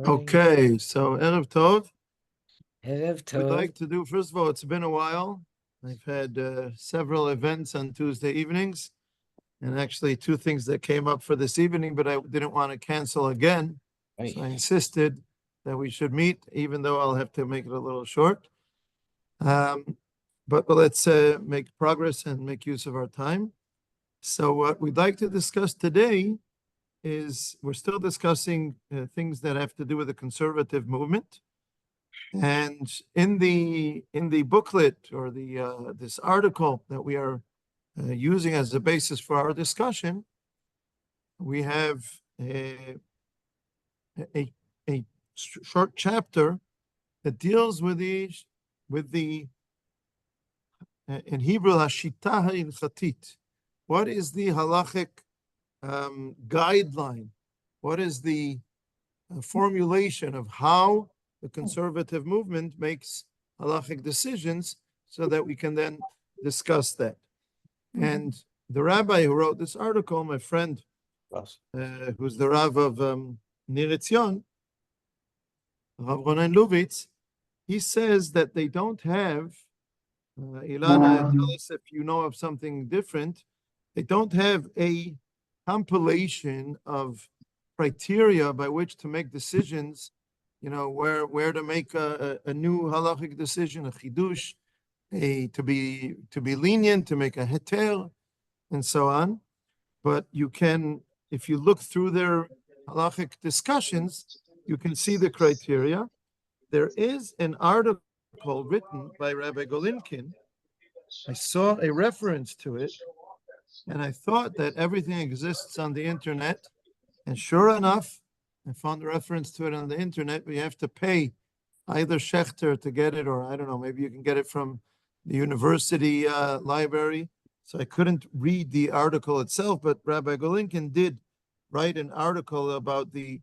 Okay, so Erev Tov. Erev We'd Tov. like to do, first of all, it's been a while. I've had several events on Tuesday evenings, and actually two things that came up for this evening, but I didn't want to cancel again. Right. So I insisted that we should meet, even though I'll have to make it a little short. But let's make progress and make use of our time. So what we'd like to discuss today is we're still discussing things that have to do with the conservative movement. And in the booklet or the this article that we are using as the basis for our discussion, we have a short chapter that deals with the in Hebrew hashita ha'ilchatit. What is the halachic guideline? What is the formulation of how the conservative movement makes halachic decisions, so that we can then discuss that? And the rabbi who wrote this article, my friend, who's the Rav of Nir Etzion, Rav Ronen Lubitz, he says that they don't have, Ilana, tell us if you know of something different, they don't have a compilation of criteria by which to make decisions, where to make a new halachic decision, a chidush, to be lenient, to make a heter, and so on. But you can, if you look through their halachic discussions, you can see the criteria. There is an article written by Rabbi Golinkin. I saw a reference to it, and I thought that everything exists on the internet. And sure enough, I found a reference to it on the internet, but you have to pay either Schechter to get it, or I don't know, maybe you can get it from the university library. So I couldn't read the article itself, but Rabbi Golinkin did write an article about the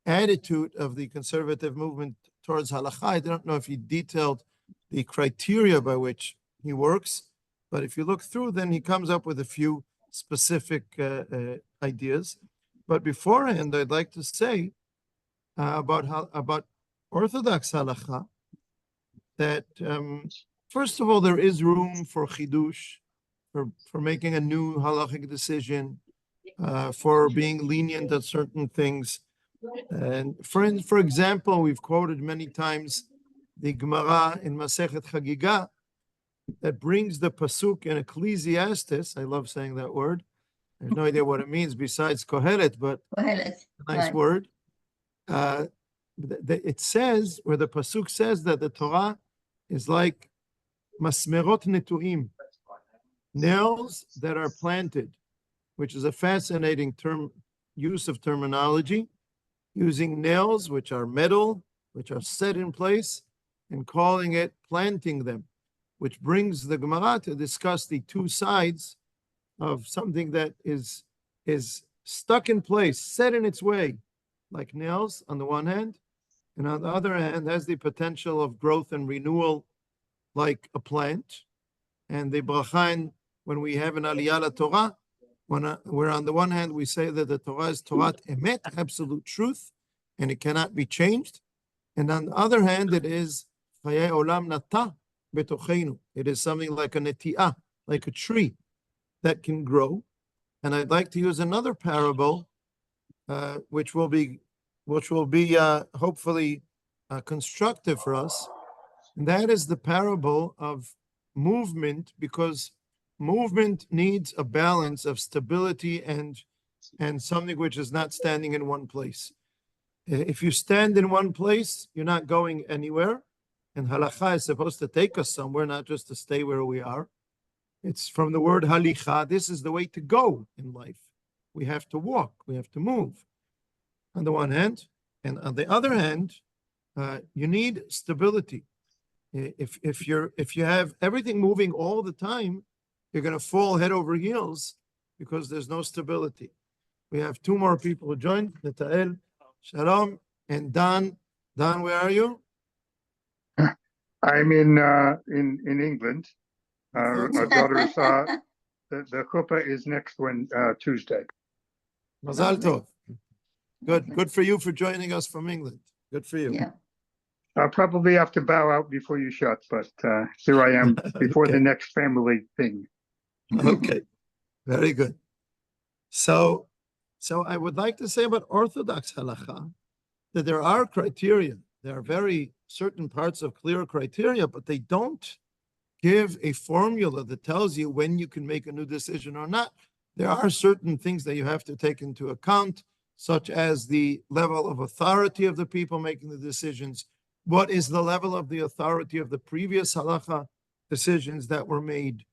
attitude of the conservative movement towards halakha. I don't know if he detailed the criteria by which he works, but if you look through, then he comes up with a few specific ideas. But beforehand, I'd like to say about Orthodox halakha that first of all, there is room for chidush, for making a new halachic decision, for being lenient at certain things. And for example, we've quoted many times the Gemara in Masechet Chagigah that brings the pasuk in Ecclesiastes. I love saying that word. I have no idea what it means besides Kohelet, but Kohelet, nice right. word. It says, where the pasuk says that the Torah is like masmerot netuim, nails that are planted, which is a fascinating use of terminology, using nails which are metal, which are set in place, and calling it planting them, which brings the Gemara to discuss the two sides of something that is stuck in place, set in its way, like nails on the one hand, and on the other hand has the potential of growth and renewal like a plant. And the bracha, when we have an aliyah Torah, where on the one hand we say that the Torah is Torat Emet, absolute truth, and it cannot be changed, and on the other hand it is Chayei Olam Nata Betocheinu. It is something like a neti'ah, like a tree that can grow. And I'd like to use another parable, which will be hopefully constructive for us, and that is the parable of movement, because movement needs a balance of stability and something which is not standing in one place. If you stand in one place, you're not going anywhere. And halakha is supposed to take us somewhere, not just to stay where we are. It's from the word halicha. This is the way to go in life. We have to walk. We have to move. On the one hand, and on the other hand, you need stability. If you have everything moving all the time, you're going to fall head over heels because there's no stability. We have two more people who joined, Netael, Shalom, and Dan. Dan, where are you? I'm in England. My daughter's the chuppah is next Tuesday. Mazal Tov. Good. Good for you for joining us from England. Good for you. Yeah. I'll probably have to bow out before you shut, but here I am before the Okay. next family thing. Okay. Very good. So I would like to say about Orthodox halacha that there are criteria. There are very certain parts of clear criteria, but they don't give a formula that tells you when you can make a new decision or not. There are certain things that you have to take into account, such as the level of authority of the people making the decisions. What is the level of the authority of the previous halacha decisions that were made?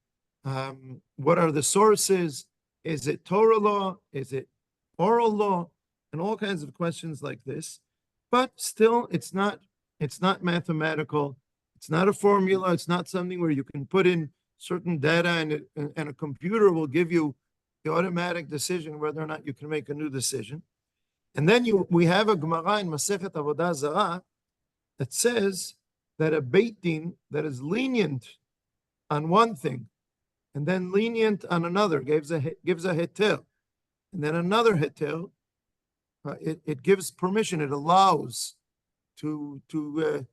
What are the sources? Is it Torah law? Is it oral law? And all kinds of questions like this. But still, it's not mathematical. It's not a formula. It's not something where you can put in certain data and a computer will give you the automatic decision whether or not you can make a new decision. And then we have a Gemara in Masechet Avodah Zarah that says that a Beit Din that is lenient on one thing and then lenient on another gives a heter, and then another heter, it gives permission. It allows to do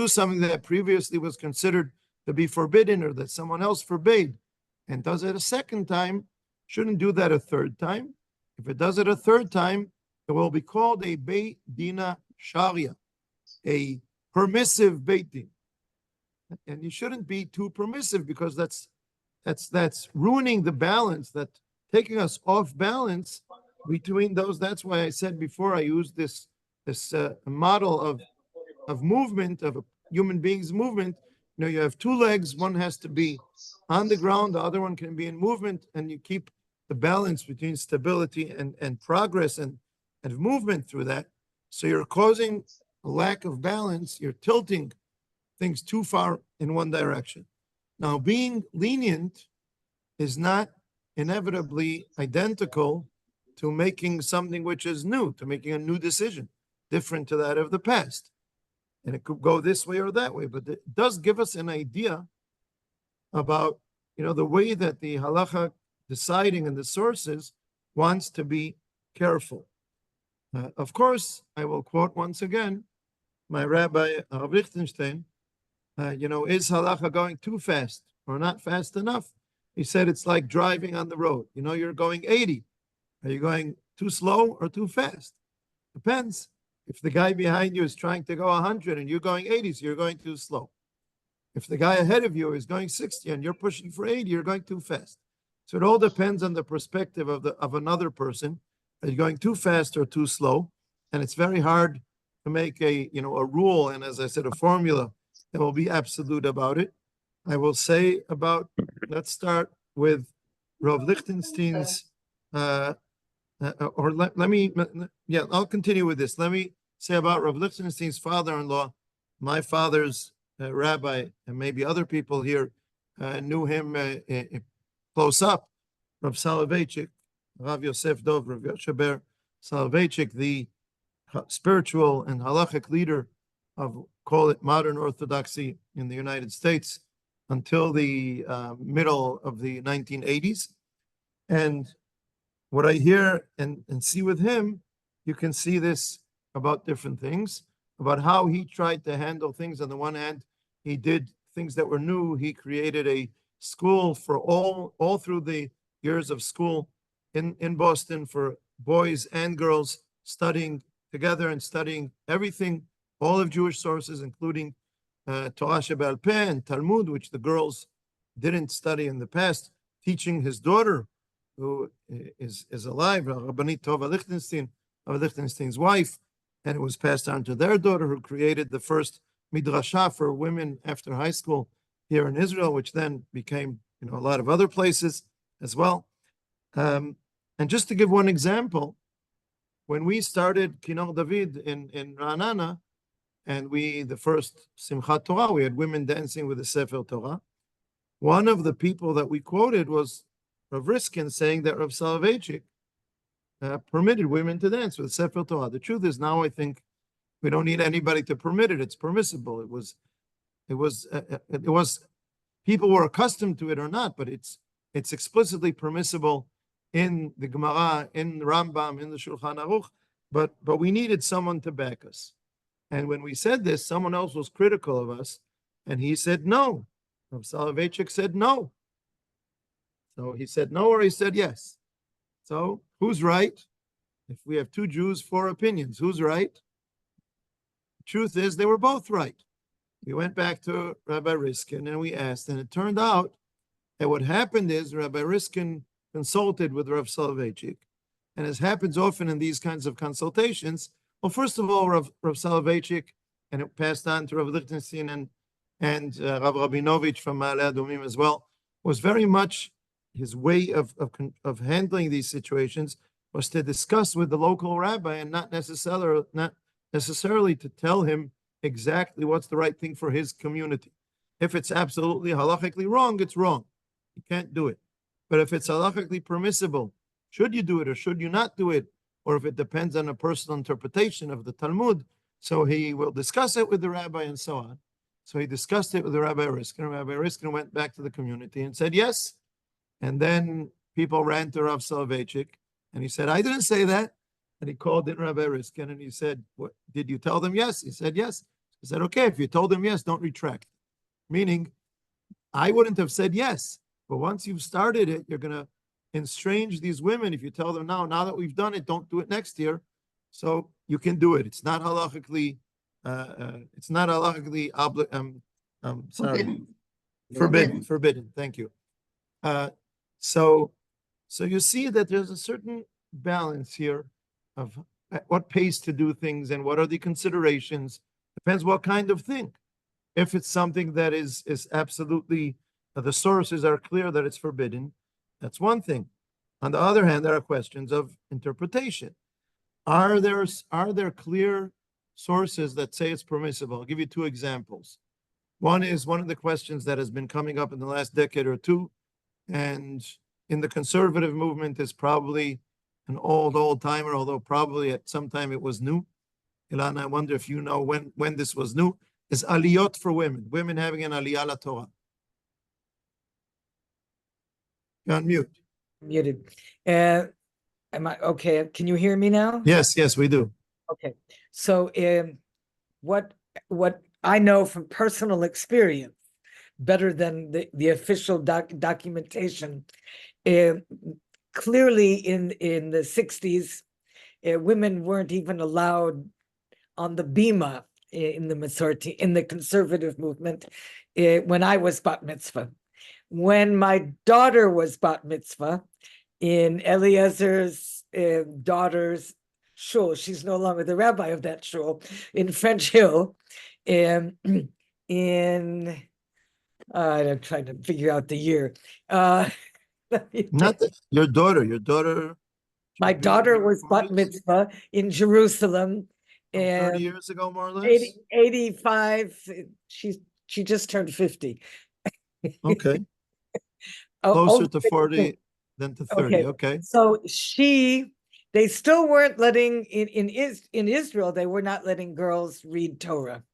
something that previously was considered to be forbidden or that someone else forbade, and does it a second time. Shouldn't do that a third time. If it does it a third time, it will be called a Beit Dina Sharia, a permissive Beit Din. And you shouldn't be too permissive because that's ruining the balance, that's taking us off balance between those. That's why I said before I used this model of movement, of a human being's movement. You have two legs, one has to be on the ground, the other one can be in movement, and you keep the balance between stability and progress and movement through that. So you're causing a lack of balance, you're tilting things too far in one direction. Now, being lenient is not inevitably identical to making something which is new, to making a new decision, different to that of the past. And it could go this way or that way, but it does give us an idea about, the way that the halacha deciding and the sources wants to be careful. Of course, I will quote once again my Rabbi Rav Lichtenstein. Is halacha going too fast or not fast enough? He said it's like driving on the road. You're going 80. Are you going too slow or too fast? Depends. If the guy behind you is trying to go 100 and you're going 80, so you're going too slow. If the guy ahead of you is going 60 and you're pushing for 80, you're going too fast. So it all depends on the perspective of another person. Are you going too fast or too slow? And it's very hard to make a rule, and as I said, a formula that will be absolute about it. I will say let's start with Rav Lichtenstein's, I'll continue with this. Let me say about Rav Lichtenstein's father-in-law, my father's rabbi, and maybe other people here knew him close up, Rav Soloveitchik, Rav Yosef Dov, Rav Yosheber Soloveitchik, the spiritual and halachic leader of, call it, modern Orthodoxy in the United States until the middle of the 1980s. And what I hear and see with him, you can see this about different things, about how he tried to handle things. On the one hand, he did things that were new. He created a school for all through the years of school in Boston for boys and girls studying together and studying everything, all of Jewish sources, including Torah Sheba'al Peh and Talmud, which the girls didn't study in the past, teaching his daughter, who is alive, Rabbanit Tova Lichtenstein, Lichtenstein's wife, and it was passed on to their daughter, who created the first midrasha for women after high school here in Israel, which then became a lot of other places as well. And just to give one example, when we started Kinor David in Ra'anana, and the first Simchat Torah, we had women dancing with the Sefer Torah. One of the people that we quoted was Rav Riskin saying that Rav Soloveitchik permitted women to dance with Sefer Torah. The truth is, now I think we don't need anybody to permit it. It's permissible. It was people were accustomed to it or not, but it's explicitly permissible in the Gemara, in the Rambam, in the Shulchan Aruch, but we needed someone to back us. And when we said this, someone else was critical of us, and he said no. Rav Soloveitchik said no. So he said no, or he said yes. So who's right? If we have two Jews, four opinions, who's right? The truth is they were both right. We went back to Rabbi Riskin and we asked, and it turned out that what happened is Rabbi Riskin consulted with Rav Soloveitchik, and as happens often in these kinds of consultations, well, first of all, Rav Soloveitchik, and it passed on to Rav Lichtenstein and Rav Rabinovich from Ma'ale Adumim as well, was very much his way of handling these situations was to discuss with the local rabbi and not necessarily to tell him exactly what's the right thing for his community. If it's absolutely halachically wrong, it's wrong. You can't do it. But if it's halachically permissible, should you do it or should you not do it? Or if it depends on a personal interpretation of the Talmud, so he will discuss it with the rabbi and so on. So he discussed it with the Rabbi Riskin. Rabbi Riskin went back to the community and said yes. And then people ran to Rav Soloveitchik and he said, I didn't say that. And he called in Rabbi Riskin and he said, what, did you tell them yes? He said yes. He said, okay, if you told them yes, don't retract. Meaning, I wouldn't have said yes. But once you've started it, you're going to estrange these women. If you tell them now that we've done it, don't do it next year. So you can do it. It's not halachically, forbidden. Thank you. So you see that there's a certain balance here of at what pace to do things and what are the considerations. Depends what kind of thing. If it's something that is absolutely, the sources are clear that it's forbidden, that's one thing. On the other hand, there are questions of interpretation. Are there clear sources that say it's permissible? I'll give you two examples. One is one of the questions that has been coming up in the last decade or two, and in the conservative movement is probably an old timer, although probably at some time it was new. Ilan, I wonder if you know when this was new, is aliyot for women having an aliyah la Torah. You're on mute. Muted. Am I okay? Can you hear me now? Yes, we do. Okay. So what I know from personal experience, better than the official documentation, clearly in the 60s, women weren't even allowed on the bima in the Masorti, in the conservative movement, when I was bat mitzvah. When my daughter was bat mitzvah in Eliezer's daughter's shul, she's no longer the rabbi of that shul, in French Hill, I'm trying to figure out the year. Your daughter. My daughter was bat mitzvah in Jerusalem. 30 years ago, more or less? 85. She just turned 50. Okay. Closer to 40 than to 30. Okay. So they still weren't letting in Israel, they were not letting girls read Torah.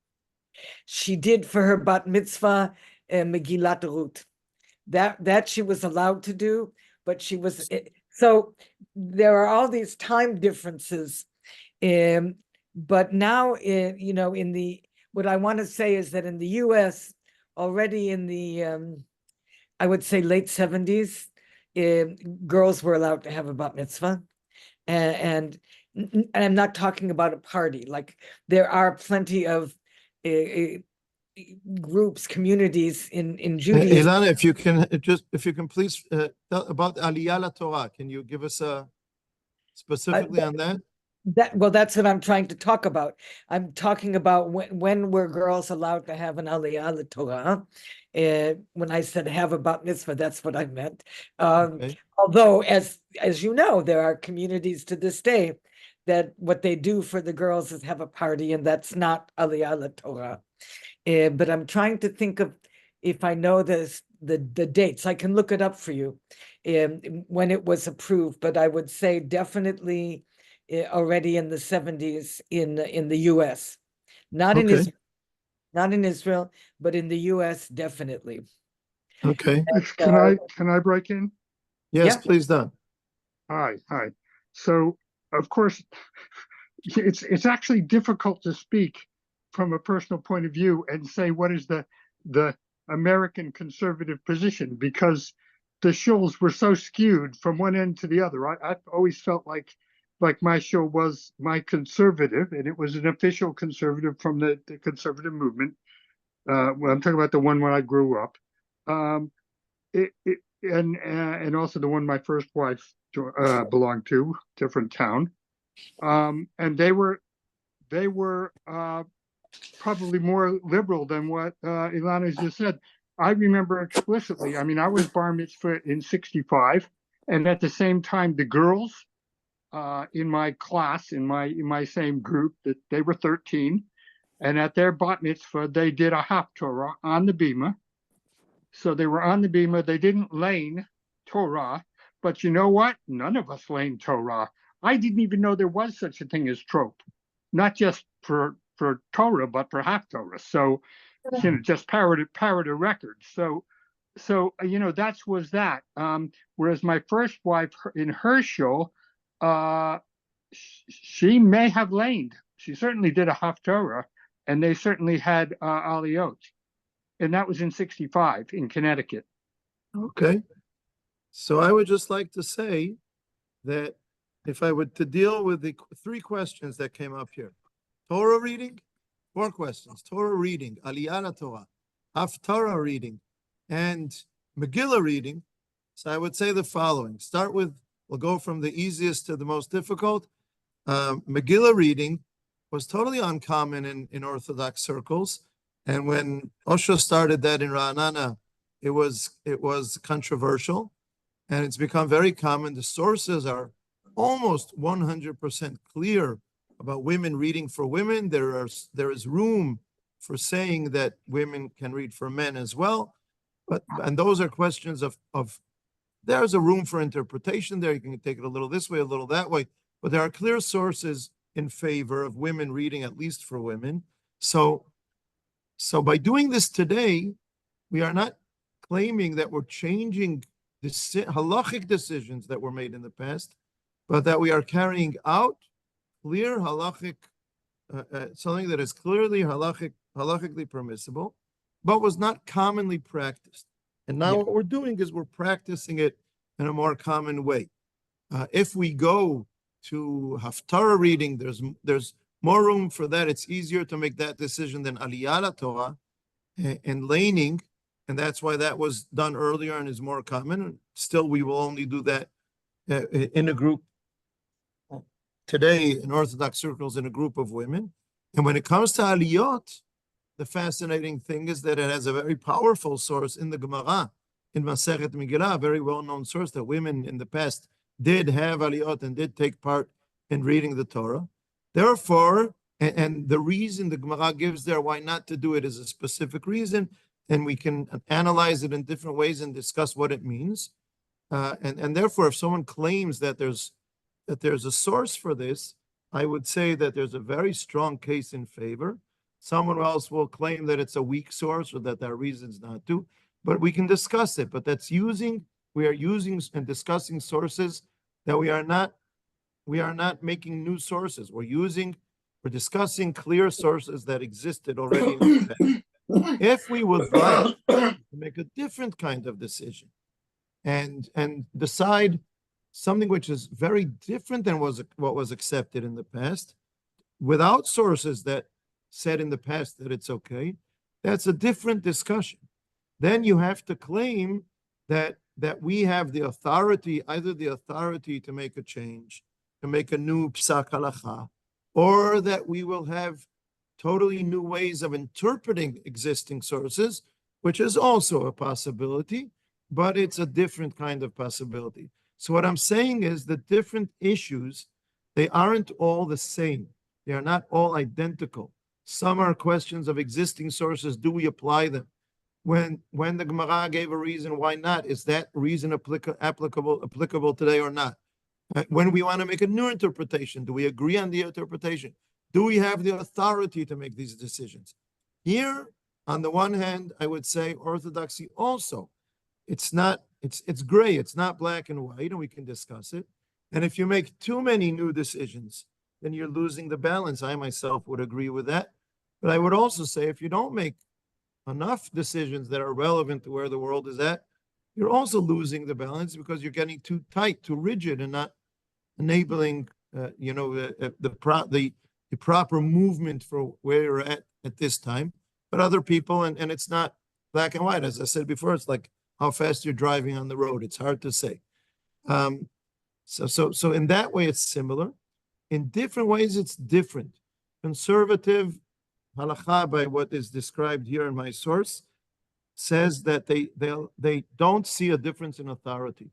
She did for her bat mitzvah Megillat Ruth. That she was allowed to do, but she was so there are all these time differences. But now in the what I want to say is that in the US already in the I would say late 70s, girls were allowed to have a bat mitzvah. And I'm not talking about a party. Like there are plenty of groups, communities in Judaism. Ilana, if you can please tell about Aliyah la Torah. Can you give us specifically on that? That's what I'm trying to talk about. I'm talking about when were girls allowed to have an Aliyah la Torah. When I said have a bat mitzvah, that's what I meant. Okay. Although, as you know, there are communities to this day that what they do for the girls is have a party, and that's not Aliyah la Torah. But I'm trying to think of if I know the dates. I can look it up for you when it was approved. But I would say definitely already in the 70s in the U.S. Not in Israel. Not in Israel, but in the U.S., definitely. Okay. Can I break in? Yes, please, Don. Hi. So, of course, it's actually difficult to speak from a personal point of view and say what is the American conservative position, because the shuls were so skewed from one end to the other. I've always felt like my shul was my conservative, and it was an official conservative from the conservative movement. Well, I'm talking about the one where I grew up. And also the one my first wife belonged to, different town. And they were probably more liberal than what Ilana just said. I remember explicitly. I mean, I was bar mitzvah in '65, and at the same time, the girls in my class, in my same group, that they were 13, and at their bat mitzvah, they did a haftorah on the bima. So they were on the bima. They didn't lane Torah, but you know what? None of us lane Torah. I didn't even know there was such a thing as trope, not just for Torah, but for haftorah. So, just parrot a record. So that was that. Whereas my first wife in her show, she may have laned. She certainly did a haftorah, and they certainly had aliyot. And that was in '65 in Connecticut. Okay. So I would just like to say that if I were to deal with the three questions that came up here, Torah reading, 4 questions, Torah reading, Aliyah Torah, Haftarah reading, and Megillah reading. So I would say the following. We'll go from the easiest to the most difficult. Megillah reading was totally uncommon in Orthodox circles. And when Osho started that in Ra'anana, it was controversial, and it's become very common. The sources are almost 100% clear about women reading for women. There is room for saying that women can read for men as well, and those are questions of there's a room for interpretation there. You can take it a little this way, a little that way, but there are clear sources in favor of women reading, at least for women. So by doing this today, we are not claiming that we're changing the halachic decisions that were made in the past, but that we are carrying out clear halachic, something that is clearly halachically permissible, but was not commonly practiced. And now what we're doing is we're practicing it in a more common way. If we go to Haftarah reading, there's more room for that. It's easier to make that decision than Aliyah Torah and laning, and that's why that was done earlier and is more common. Still, we will only do that in a group today in Orthodox circles, in a group of women. And when it comes to Aliyot, the fascinating thing is that it has a very powerful source in the Gemara, in Masechet Megillah, a very well-known source that women in the past did have Aliyot and did take part in reading the Torah. Therefore, and the reason the Gemara gives there why not to do it is a specific reason, and we can analyze it in different ways and discuss what it means. And therefore, if someone claims that there's a source for this, I would say that there's a very strong case in favor. Someone else will claim that it's a weak source or that there are reasons not to, but we can discuss it. But we are using and discussing sources that we are not making new sources. We're discussing clear sources that existed already in the past. If we would like to make a different kind of decision and decide something which is very different than what was accepted in the past, without sources that said in the past that it's okay, that's a different discussion. Then you have to claim that we have the authority, either the authority to make a change, to make a new psak halacha, or that we will have totally new ways of interpreting existing sources, which is also a possibility, but it's a different kind of possibility. So what I'm saying is the different issues, they aren't all the same. They are not all identical. Some are questions of existing sources. Do we apply them? When the Gemara gave a reason, why not? Is that reason applicable today or not? When we want to make a new interpretation, do we agree on the interpretation? Do we have the authority to make these decisions? Here, on the one hand, I would say Orthodoxy also. It's gray. It's not black and white, and we can discuss it. And if you make too many new decisions, then you're losing the balance. I myself would agree with that. But I would also say if you don't make enough decisions that are relevant to where the world is at, you're also losing the balance because you're getting too tight, too rigid, and not enabling, the proper movement for where you're at this time. But other people, and it's not black and white. As I said before, it's like how fast you're driving on the road. It's hard to say. So in that way, it's similar. In different ways, it's different. Conservative halakha, by what is described here in my source, says that they don't see a difference in authority.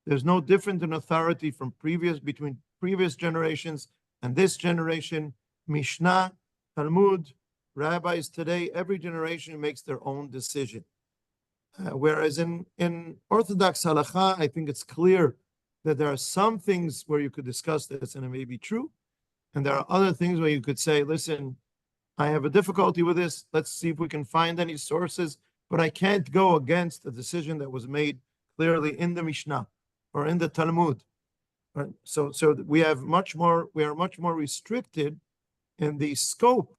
There's no difference in authority between previous generations and this generation. Mishnah, Talmud, rabbis today, every generation makes their own decision. Whereas in Orthodox halakha, I think it's clear that there are some things where you could discuss this and it may be true. And there are other things where you could say, listen, I have a difficulty with this. Let's see if we can find any sources, but I can't go against the decision that was made clearly in the Mishnah or in the Talmud. Right? So we are much more restricted in the scope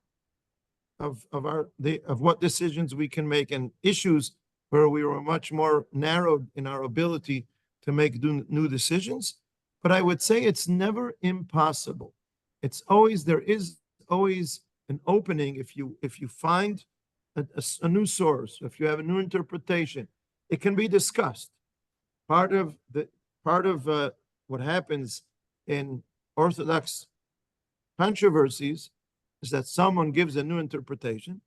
of what decisions we can make, and issues where we were much more narrowed in our ability to make new decisions. But I would say it's never impossible. There is always an opening if you find a new source, if you have a new interpretation, it can be discussed. Part of what happens in Orthodox controversies is that someone gives a new interpretation,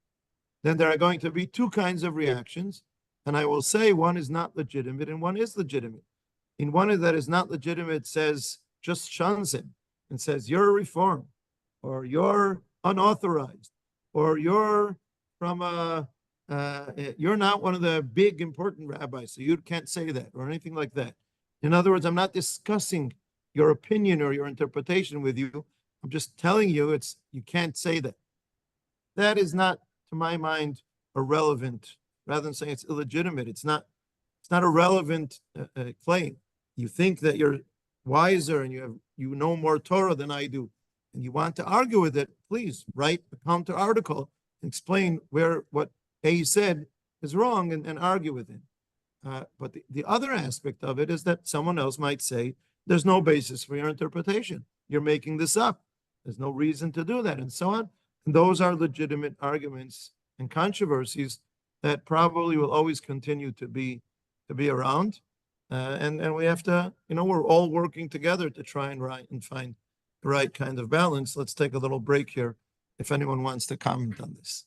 then there are going to be two kinds of reactions, and I will say one is not legitimate and one is legitimate. In one that is not legitimate, says, just shuns him and says, you're a reform, or you're unauthorized, or you're you're not one of the big important rabbis, so you can't say that, or anything like that. In other words, I'm not discussing your opinion or your interpretation with you. I'm just telling you you can't say that. That is not, to my mind, irrelevant. Rather than saying it's illegitimate, it's not a relevant claim. You think that you're wiser and you know more Torah than I do, and you want to argue with it, please write a counter article and explain what A said is wrong and argue with him. But the other aspect of it is that someone else might say, there's no basis for your interpretation. You're making this up. There's no reason to do that, and so on. And those are legitimate arguments and controversies that probably will always continue to be around. And we have to, we're all working together to try and find the right kind of balance. Let's take a little break here if anyone wants to comment on this.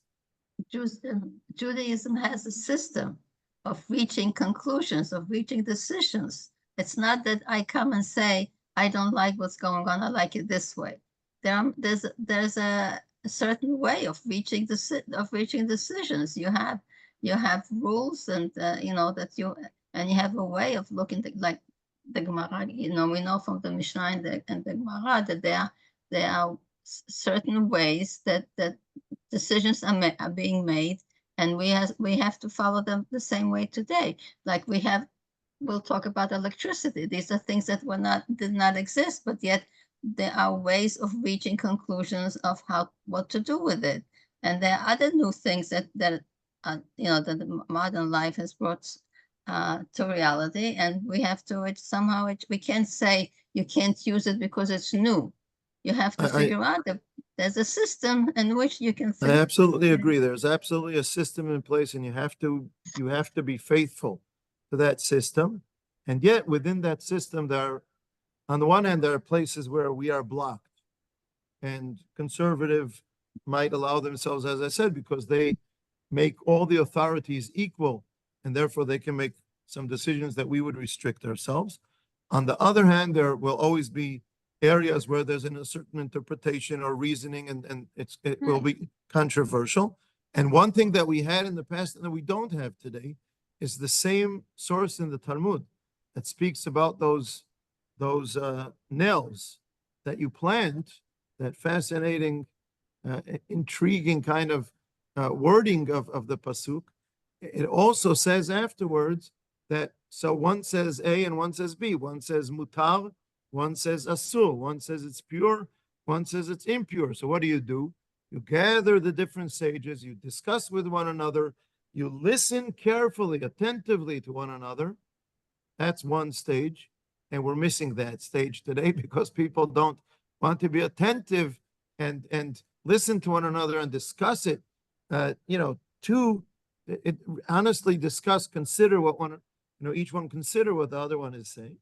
Judaism has a system of reaching conclusions, of reaching decisions. It's not that I come and say, I don't like what's going on, I like it this way. There's a certain way of reaching decisions. You have rules, and you have a way of looking like the Gemara. We know from the Mishnah and the Gemara that there are certain ways that decisions are being made, and we have to follow them the same way today. Like we'll talk about electricity. These are things that did not exist, but yet there are ways of reaching conclusions of what to do with it. And there are other new things that the modern life has brought to reality, and we have to we can't say you can't use it because it's new. You have to figure out that there's a system in which you can think. I absolutely agree. There's absolutely a system in place, and you have to be faithful to that system. And yet within that system, on the one hand, there are places where we are blocked, and conservative might allow themselves, as I said, because they make all the authorities equal, and therefore they can make some decisions that we would restrict ourselves. On the other hand, there will always be areas where there's a certain interpretation or reasoning, and it will be controversial. And one thing that we had in the past and that we don't have today is the same source in the Talmud that speaks about those nails that you plant, that fascinating, intriguing kind of wording of the pasuk. It also says afterwards that, so one says A and one says B, one says mutar, one says asur, one says it's pure, one says it's impure. So what do? You gather the different sages, you discuss with one another, you listen carefully, attentively to one another. That's one stage. And we're missing that stage today because people don't want to be attentive and listen to one another and discuss it. Honestly discuss, consider what one, each one consider what the other one is saying.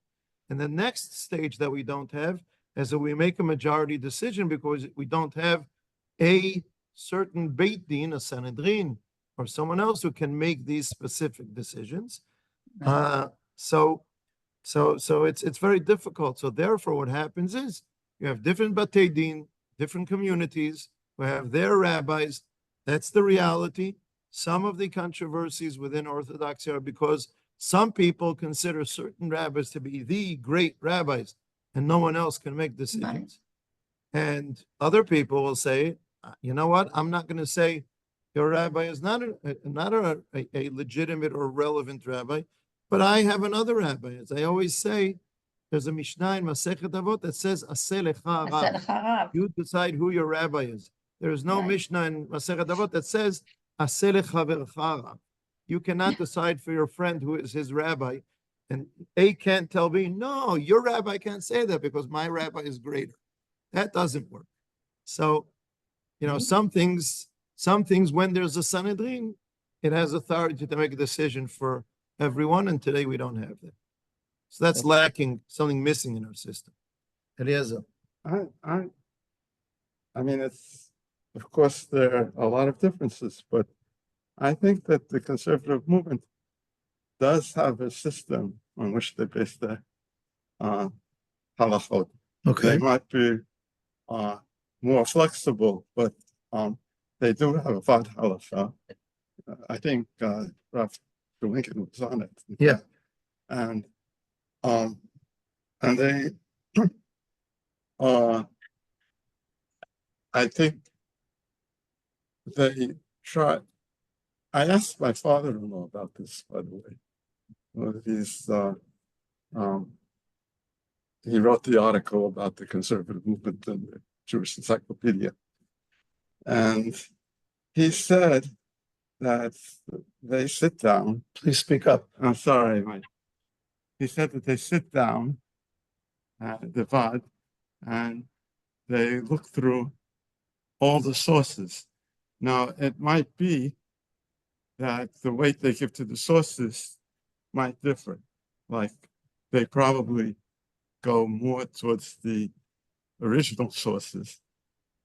And the next stage that we don't have is that we make a majority decision because we don't have a certain Beit Din, a Sanhedrin, or someone else who can make these specific decisions. So it's very difficult. So therefore, what happens is you have different Batei Din, different communities who have their rabbis. That's the reality. Some of the controversies within Orthodoxy are because some people consider certain rabbis to be the great rabbis, and no one else can make decisions. Right. And other people will say, you know what? I'm not going to say your rabbi is not a legitimate or relevant rabbi, but I have another rabbi. As I always say, there's a Mishnah in Masechet Avot that says, Aseh lecha rav. You decide who your rabbi is. There is no Mishnah in Masechet Avot that says, Aseh lechavercha rav. You cannot decide for your friend who is his rabbi. And A can't tell B, no, your rabbi can't say that because my rabbi is greater. That doesn't work. So, some things, when there's a Sanhedrin, it has authority to make a decision for everyone, and today we don't have that. So that's lacking, something missing in our system. Eliezer. I mean, it's, of course, there are a lot of differences, but I think that the conservative movement does have a system on which they base their halachot. Okay. They might be more flexible, but they do have a Vad halacha. I think Rav Lincoln was on it. Yeah. And they I think they try. I asked my father-in-law about this, by the way. He wrote the article about the conservative movement in the Jewish Encyclopedia. And he said that they sit down. Please speak up. I'm sorry, Mike. He said that they sit down at the Vad and they look through all the sources. Now, it might be that the weight they give to the sources might differ. Like, they probably go more towards the original sources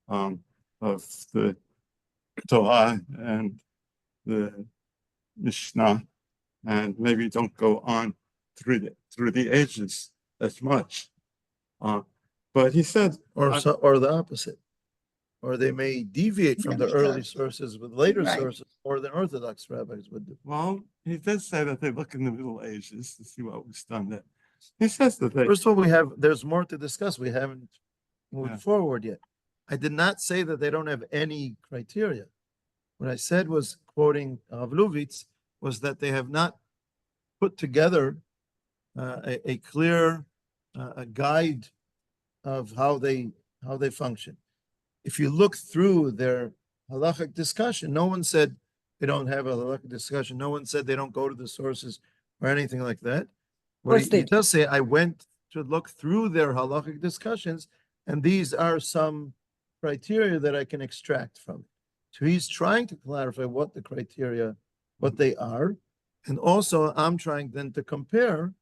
of the Torah and the Mishnah, and maybe don't go on through the ages as much. But he said, or the opposite, or they may deviate from the early sources with later sources more than Orthodox rabbis would do. Well, he does say that they look in the Middle Ages to see what was done there. He says that they. First of all, there's more to discuss. We haven't moved forward yet. I did not say that they don't have any criteria. What I said was, quoting Avluvitz, was that they have not put together a clear guide of how they function. If you look through their halachic discussion, no one said they don't have a halachic discussion. No one said they don't go to the sources or anything like that. What he does say, I went to look through their halachic discussions, and these are some criteria that I can extract from it. So he's trying to clarify what the criteria, what they are, and also I'm trying then to compare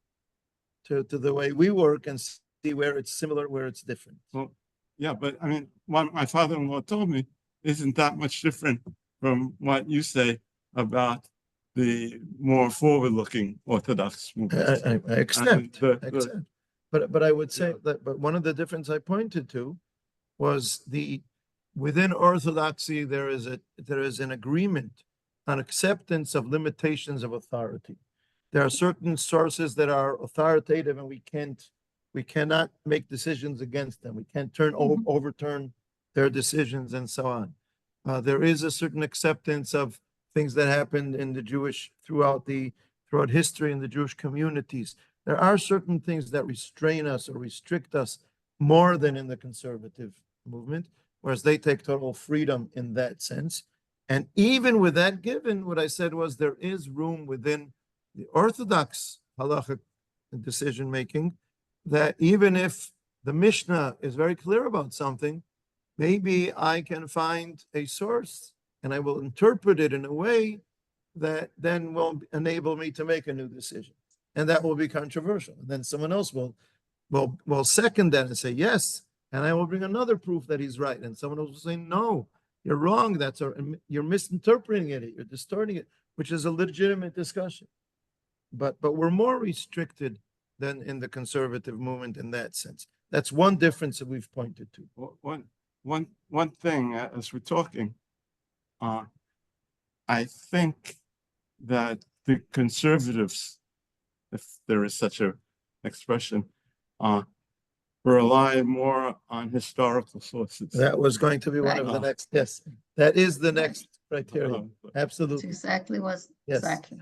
to the way we work and see where it's similar, where it's different. Well, yeah, but I mean, what my father-in-law told me isn't that much different from what you say about the more forward-looking Orthodox movement. I accept. But I would say that. But one of the differences I pointed to was within Orthodoxy there is an agreement on acceptance of limitations of authority. There are certain sources that are authoritative, and we cannot make decisions against them. We can't overturn their decisions and so on. There is a certain acceptance of things that happened in the throughout history in the Jewish communities. There are certain things that restrain us or restrict us more than in the conservative movement, whereas they take total freedom in that sense. And even with that given, what I said was there is room within the Orthodox halachic decision making that even if the Mishnah is very clear about something, maybe I can find a source and I will interpret it in a way that then will enable me to make a new decision. And that will be controversial. And then someone else will second that and say, yes, and I will bring another proof that he's right. And someone else will say, no, you're wrong. You're misinterpreting it. You're distorting it, which is a legitimate discussion. But we're more restricted than in the conservative movement in that sense. That's one difference that we've pointed to. One thing as we're talking, I think that the conservatives, if there is such an expression, rely more on historical sources. That was going to be one of the Right. next, yes, that is the next criteria. That's Absolutely. exactly what, Yes. exactly.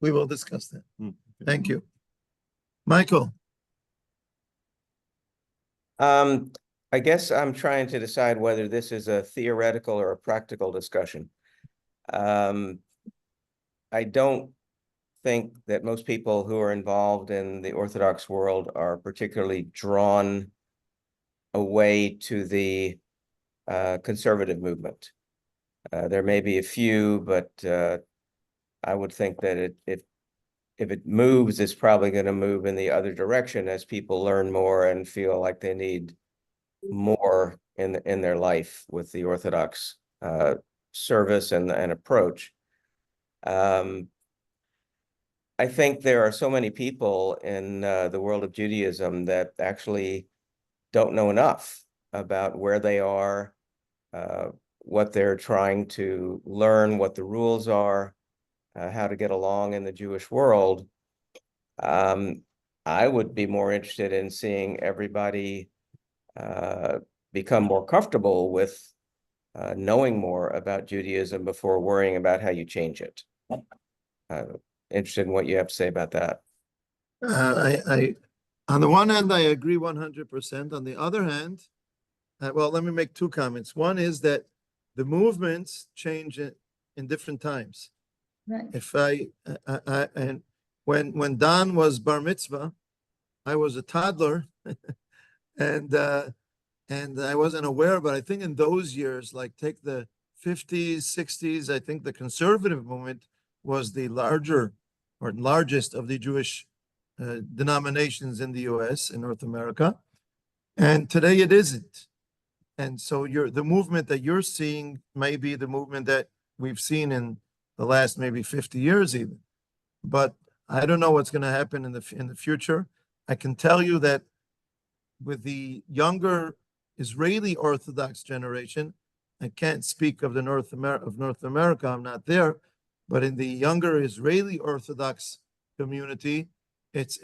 We will discuss that. Okay. Thank you. Michael, I guess I'm trying to decide whether this is a theoretical or a practical discussion. I don't think that most people who are involved in the Orthodox world are particularly drawn away to the conservative movement. There may be a few, but I would think that if it moves, it's probably going to move in the other direction as people learn more and feel like they need more in their life with the Orthodox service and approach. I think there are so many people in the world of Judaism that actually don't know enough about where they are, what they're trying to learn, what the rules are, how to get along in the Jewish world. I would be more interested in seeing everybody become more comfortable with knowing more about Judaism before worrying about how you change it. Interested in what you have to say about that. I on the one hand, I agree 100%. On the other hand, well, let me make two comments. One is that the movements change in different times. Right. If and when Don was bar mitzvah, I was a toddler, and I wasn't aware, but I think in those years, like take the 50s, 60s, I think the conservative movement was the largest of the Jewish denominations in the US, in North America. And today it isn't. And so the movement that you're seeing may be the movement that we've seen in the last maybe 50 years even. But I don't know what's going to happen in the future. I can tell you that with the younger Israeli Orthodox generation, I can't speak of North America, I'm not there, but in the younger Israeli Orthodox community, it's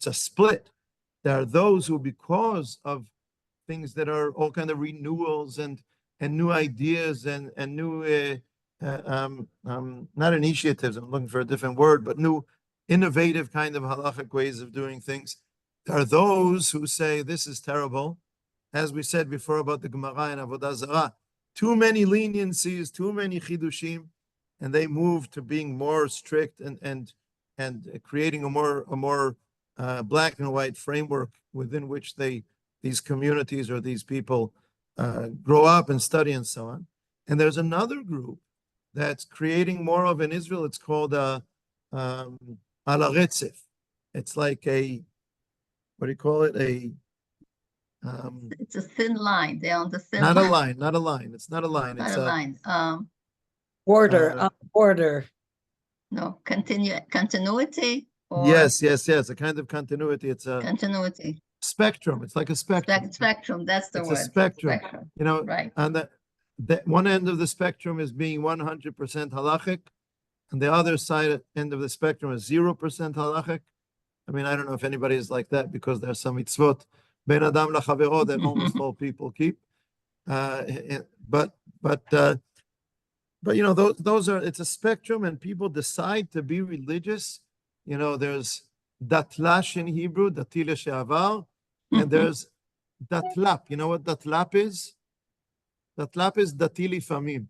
a split. There are those who, because of things that are all kind of renewals and new ideas and new not initiatives, I'm looking for a different word, but new innovative kind of halachic ways of doing things. There are those who say this is terrible, as we said before about the Gemara and Avodah Zarah, too many leniencies, too many chidushim, and they move to being more strict and creating a more black and white framework within which these communities or these people grow up and study and so on. And there's another group that's creating more of in Israel. It's called ala retzef. It's like what do you call it? It's a thin line. They're on the thin not a line. line, not a line. It's not a line. Not It's a line. Border, border. No, continuity or yes, a kind of continuity. It's a continuity. spectrum. It's like a spectrum. Spectrum, that's the It's word. a spectrum. You know, Right. on the one end of the spectrum is being 100% halachic, and the other end of the spectrum is 0% halachic. I mean, I don't know if anybody is like that because there's some mitzvot ben adam lachavero that almost all people keep. But you know, those are, it's a spectrum, and people decide to be religious. You know, there's datlash in Hebrew, datil she'avar, and there's datlap. You know what datlap is? Datlap is dati lifamim.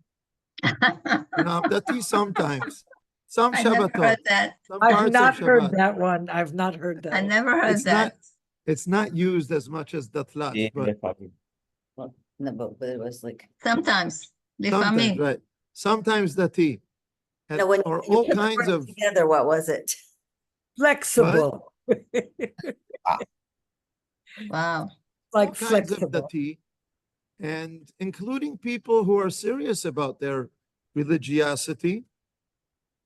You know, dati sometimes. Some I never heard Shabbatot, that. some I've parts of not heard Shabbat. that one. I've not heard I that. never heard It's not- that. It's not used as much as datlat, but Well, no, but it was like, Sometimes. sometimes, Lifamim. right? Sometimes dati. And- no, when or when you all put the kinds words of, together, what was it? Flexible. Wow. Like all kinds of flexible. dati, and including people who are serious about their religiosity,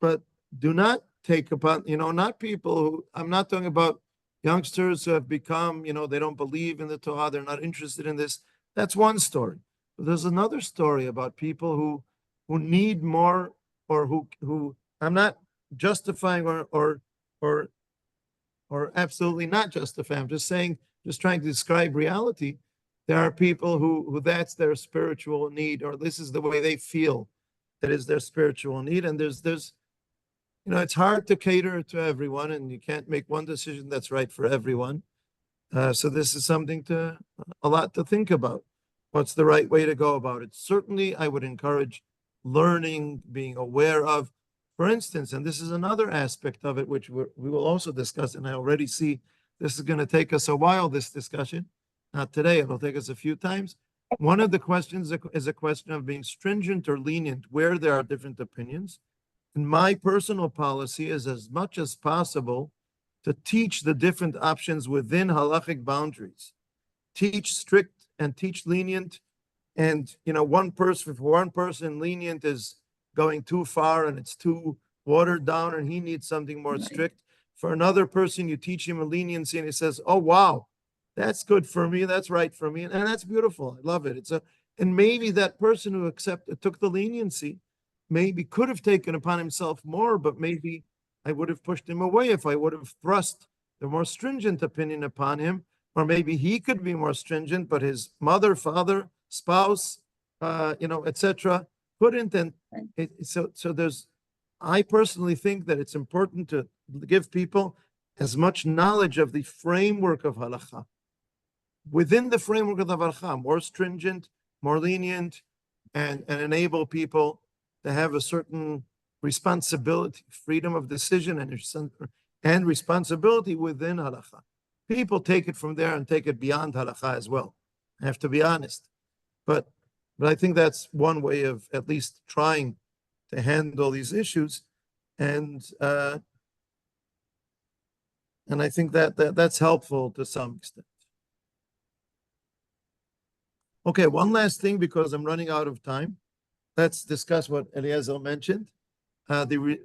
but do not take upon, not people who, I'm not talking about youngsters who have become, they don't believe in the Torah, they're not interested in this. That's one story. But there's another story about people who need more, or who I'm not justifying or absolutely not justifying. I'm just saying, just trying to describe reality. There are people who that's their spiritual need, or this is the way they feel that is their spiritual need. And there's it's hard to cater to everyone, and you can't make one decision that's right for everyone. So this is something a lot to think about. What's the right way to go about it? Certainly, I would encourage learning, being aware of, for instance, and this is another aspect of it, which we will also discuss, and I already see this is going to take us a while, this discussion. Not today, it'll take us a few times. One of the questions is a question of being stringent or lenient, where there are different opinions. And my personal policy is, as much as possible, to teach the different options within halachic boundaries. Teach strict and teach lenient. And, for one person, lenient is going too far and it's too watered down and he needs something more Right. strict. For another person, you teach him a leniency and he says, oh, wow, that's good for me. That's right for me. And that's beautiful. I love it. And maybe that person who took the leniency maybe could have taken upon himself more, but maybe I would have pushed him away if I would have thrust the more stringent opinion upon him. Or maybe he could be more stringent, but his mother, father, spouse, etc. couldn't. And so I personally think that it's important to give people as much knowledge of the framework of halacha. Within the framework of the halacha, more stringent, more lenient, and enable people to have a certain responsibility, freedom of decision, and responsibility within halacha. People take it from there and take it beyond halacha as well. I have to be honest, but I think that's one way of at least trying to handle these issues, and I think that's helpful to some extent. Okay, one last thing, because I'm running out of time. Let's discuss what Eliezer mentioned. How do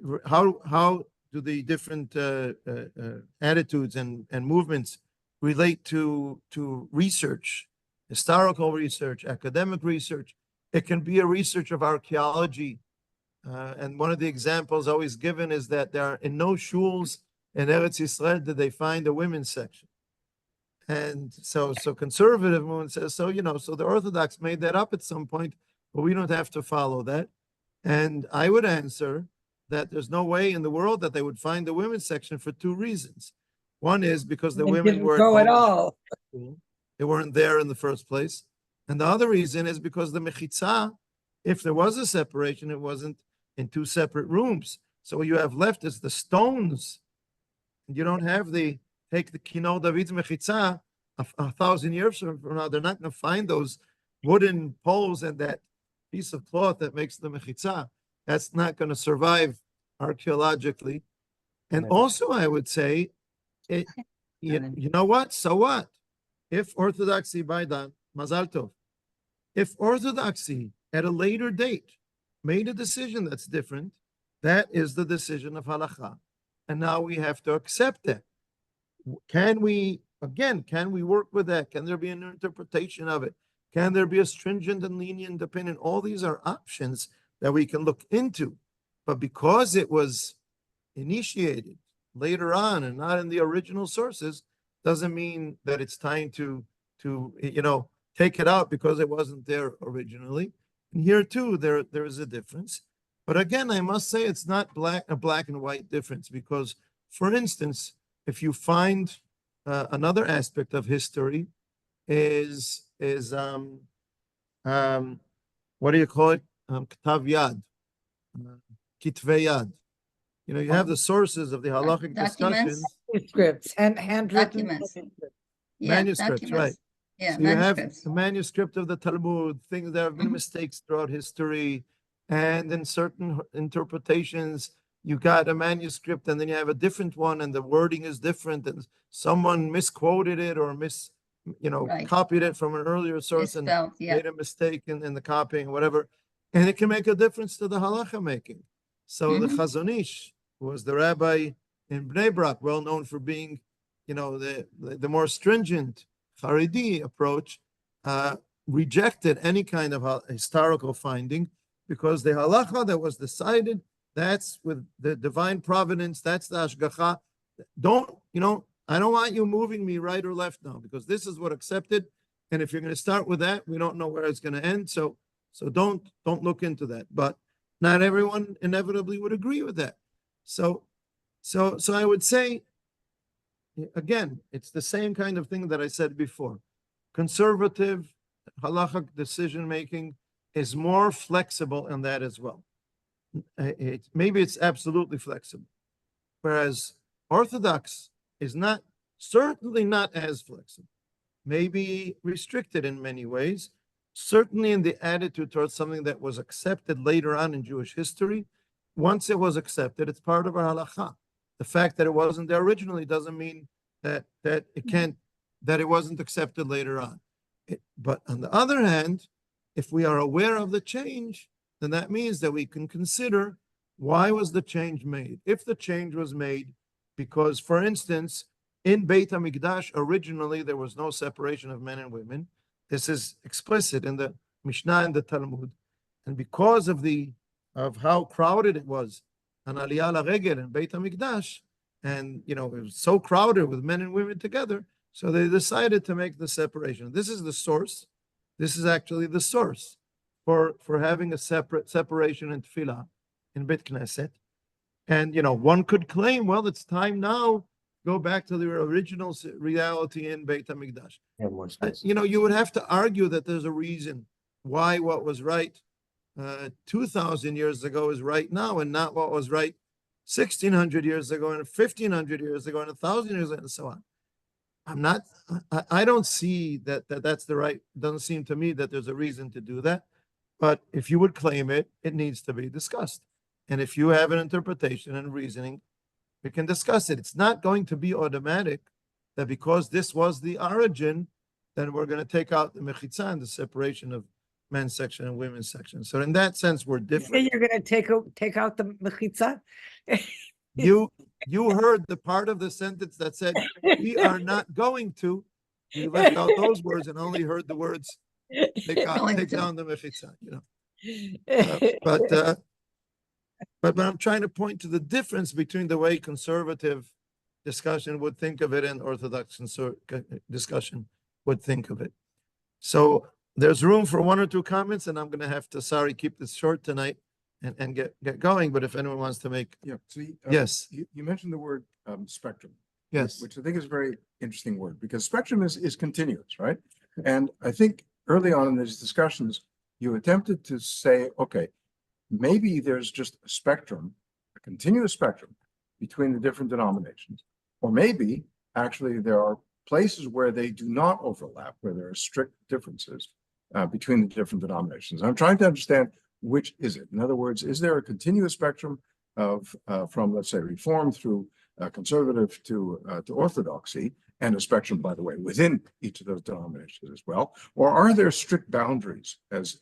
the different attitudes and movements relate to research, historical research, academic research? It can be a research of archaeology. And one of the examples always given is that there are in no shuls in Eretz Yisrael did they find a women's section. And so conservative movement says, so the Orthodox made that up at some point, but we don't have to follow that. And I would answer that there's no way in the world that they would find the women's section for two reasons. One is because the They women didn't weren't go at always all. school. They weren't there in the first place. And the other reason is because the mechitza, if there was a separation, it wasn't in two separate rooms. So what you have left is the stones. You don't have take the Kino David's mechitza 1,000 years from now. They're not going to find those wooden poles and that piece of cloth that makes the mechitza. That's not going to survive archaeologically. And also, I would say, you know what? So what? If Orthodoxy by Dan, Mazal Tov, if Orthodoxy at a later date made a decision that's different, that is the decision of halacha. And now we have to accept that. Can we work with that? Can there be an interpretation of it? Can there be a stringent and lenient opinion? All these are options that we can look into. But because it was initiated later on and not in the original sources, doesn't mean that it's time to take it out because it wasn't there originally. And here too, there is a difference. But again, I must say it's not a black and white difference, because, for instance, if you find another aspect of history, is what do you call it? Ktav yad, kitvei yad. You know, you have the sources of the halachic Documents. discussions, Manuscripts and handwritten. Documents. manuscripts. Yeah, manuscripts, right? documents. Yeah, So you have manuscripts. the manuscript of the Talmud, things there have been Mhm. mistakes throughout history, and in certain interpretations, you got a manuscript and then you have a different one, and the wording is different, and someone misquoted it or Right. copied it from an earlier source and Misspelled, yeah. made a mistake in the copying, whatever, and it can make a difference to the halacha making. So the Mhm. Chazon Ish, who was the rabbi in Bnei Brak, well known for being, the more stringent Haredi approach, rejected any kind of historical finding because the halacha that was decided, that's with the divine providence, that's the ashgacha. I don't want you moving me right or left now because this is what accepted. And if you're going to start with that, we don't know where it's going to end. So don't look into that. But not everyone inevitably would agree with that. So I would say, again, it's the same kind of thing that I said before. Conservative halachic decision making is more flexible in that as well. Maybe it's absolutely flexible, whereas Orthodox is certainly not as flexible, maybe restricted in many ways, certainly in the attitude towards something that was accepted later on in Jewish history. Once it was accepted, it's part of our halacha. The fact that it wasn't there originally doesn't mean that it wasn't accepted later on. But on the other hand, if we are aware of the change, then that means that we can consider why was the change made. If the change was made because, for instance, in Beit HaMikdash, originally there was no separation of men and women. This is explicit in the Mishnah and the Talmud. And because of how crowded it was on Aliyah LaRegel in Beit HaMikdash, and it was so crowded with men and women together, so they decided to make the separation. This is the source. This is actually the source for having a separation in Tefillah in Beit Knesset. And one could claim, well, it's time now go back to the original reality in Beit HaMikdash. You would have to argue that there's a reason why what was right 2,000 years ago is right now and not what was right 1,600 years ago and 1,500 years ago and 1,000 years ago and so on. I don't see that's the right, doesn't seem to me that there's a reason to do that. But if you would claim it, it needs to be discussed. And if you have an interpretation and reasoning, we can discuss it. It's not going to be automatic that because this was the origin, then we're going to take out the mechitza and the separation of men's section and women's section. So in that sense, we're Say different. you're gonna take out the mechitza? You heard the part of the sentence that said, we are not going to. You left out those words and only heard the words, take down the mechitza, But I'm trying to point to the difference between the way conservative discussion would think of it and Orthodox discussion would think of it. So there's room for one or two comments, and I'm going to have to, keep this short tonight and get going. But if anyone wants to make, Yeah, so yes, you mentioned the word spectrum. yes, Which I think is a very interesting word because spectrum is continuous, right? And I think early on in these discussions, you attempted to say, okay, maybe there's just a spectrum, a continuous spectrum between the different denominations, or maybe actually there are places where they do not overlap, where there are strict differences between the different denominations. I'm trying to understand which is it. In other words, is there a continuous spectrum of from, let's say, Reform through conservative to Orthodoxy, and a spectrum, by the way, within each of those denominations as well? Or are there strict boundaries, as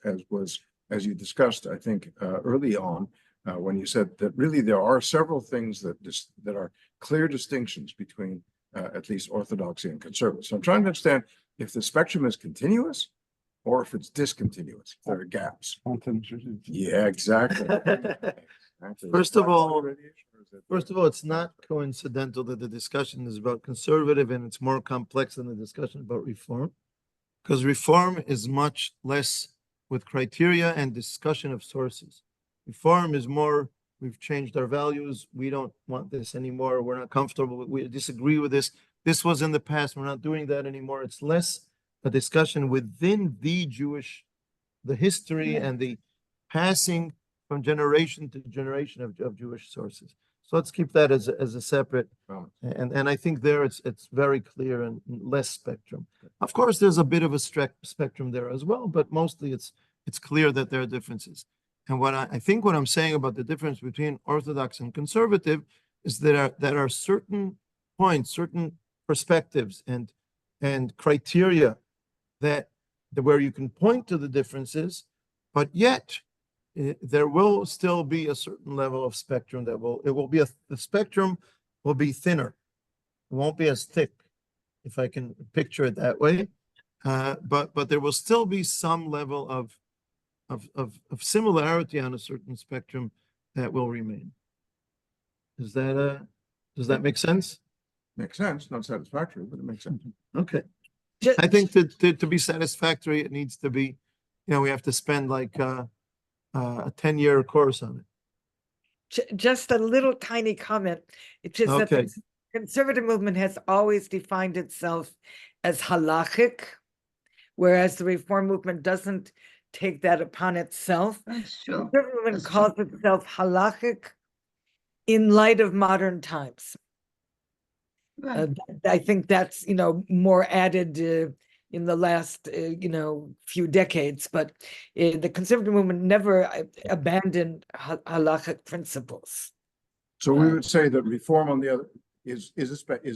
you discussed, I think, early on, when you said that really there are several things that are clear distinctions between at least Orthodoxy and conservative. So I'm trying to understand if the spectrum is continuous or if it's discontinuous, if there are gaps. Yeah, exactly. First of all, it's not coincidental that the discussion is about conservative and it's more complex than the discussion about reform, because reform is much less with criteria and discussion of sources. Reform is more, we've changed our values, we don't want this anymore, we're not comfortable, we disagree with this, this was in the past, we're not doing that anymore. It's less a discussion within the Jewish, the history Yeah. and the passing from generation to generation of Jewish sources. So let's keep that as a separate, Well, and I think there it's very clear and less spectrum. Of course, there's a bit of a spectrum there as well, but mostly it's clear that there are differences. And what I think what I'm saying about the difference between Orthodox and conservative is that there are certain points, certain perspectives and criteria that where you can point to the differences, but yet there will still be a certain level of spectrum that the spectrum will be thinner. It won't be as thick, if I can picture it that way. But there will still be some level of similarity on a certain spectrum that will remain. Does that make sense? makes sense, not satisfactory, but it makes sense. Okay. Ju- I think to be satisfactory, it needs to be, we have to spend like a 10-year course on it. Just a little tiny comment. It's just that Okay. the conservative movement has always defined itself as halachic, whereas the reform movement doesn't take that upon itself. That's The true. conservative movement That's calls itself halachic in light of modern times. Right. I think that's, more added in the last, few decades, but the conservative movement never abandoned halachic principles. So we would say that reform on the other is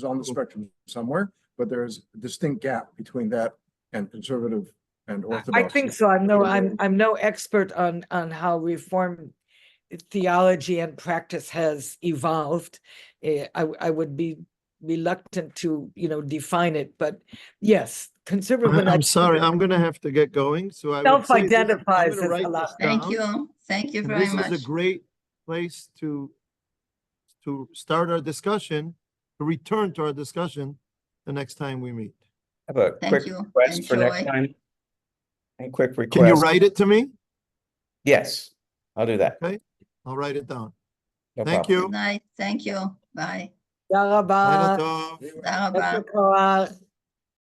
on the spectrum somewhere, but there's a distinct gap between that and conservative and orthodox. I think so. I'm no expert on how reform theology and practice has evolved. I would be reluctant to define it, but yes, conservative. I'm sorry, I'm gonna have to get going, so I would say this- I'm Self-identifies gonna as write a lot. this Thank down, you. Thank you and very this much. is a great place to start our discussion, to return to our discussion the next time we meet. I have a Thank quick you. request for next Enjoy. time. A quick Can you request. write it to me? Yes, I'll do that. Okay, I'll write it down. No Thank problem. you. Good night. Thank you. Bye. תודה רבה. לילה טוב. תודה רבה. יישר כוח.